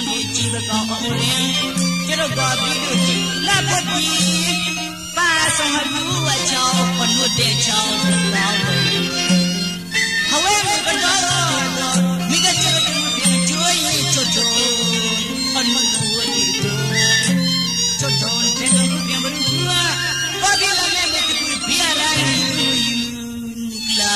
ni chi ba ka ong lien che ro ga bi du chi la pa ti pa song ha lu wa chao kon nu de chao la lo hawe me ka da do mi ga che ro ni chu yi cho cho kon nu wa di do cho cho de no ku pi ba ru wa pa bi la me me ku pi ara ni la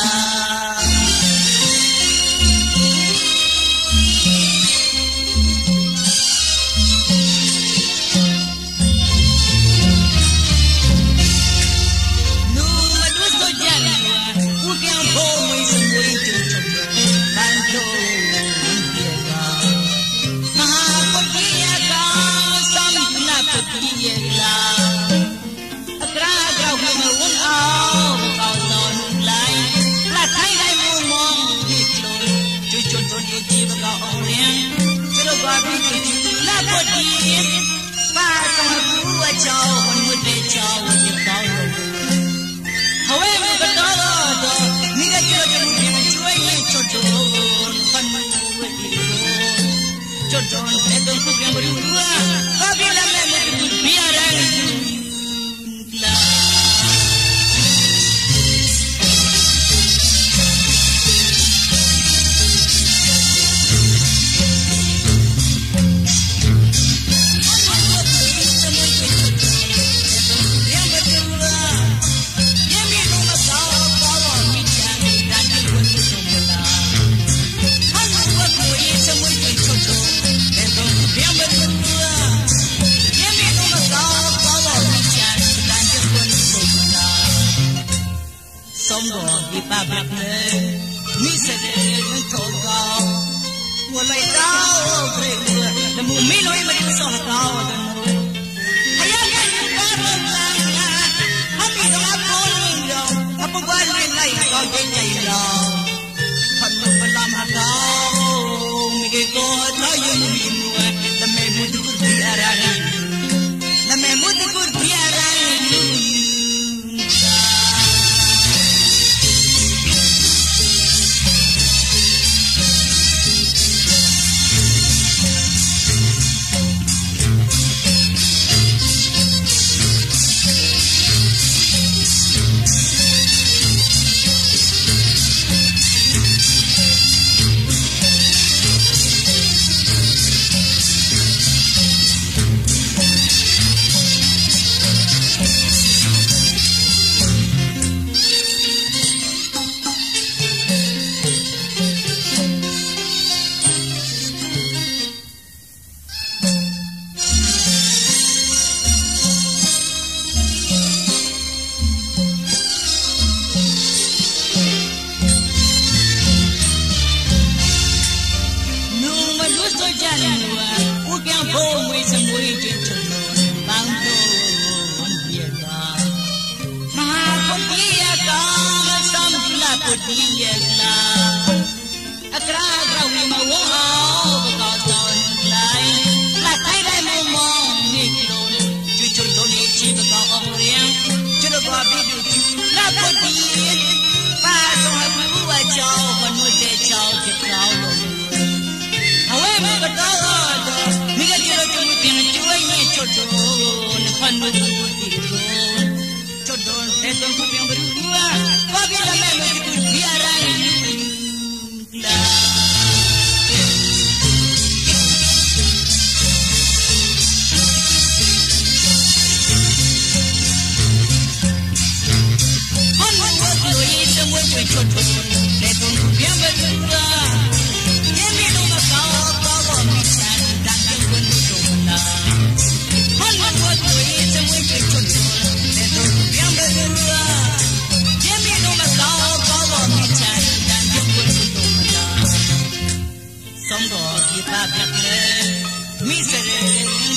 mi se re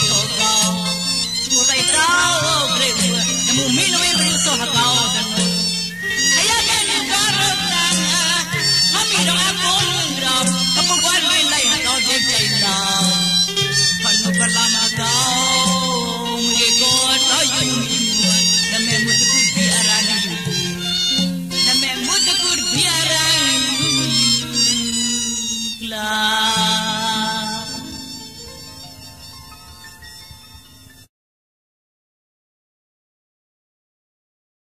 to cao, tu lai sao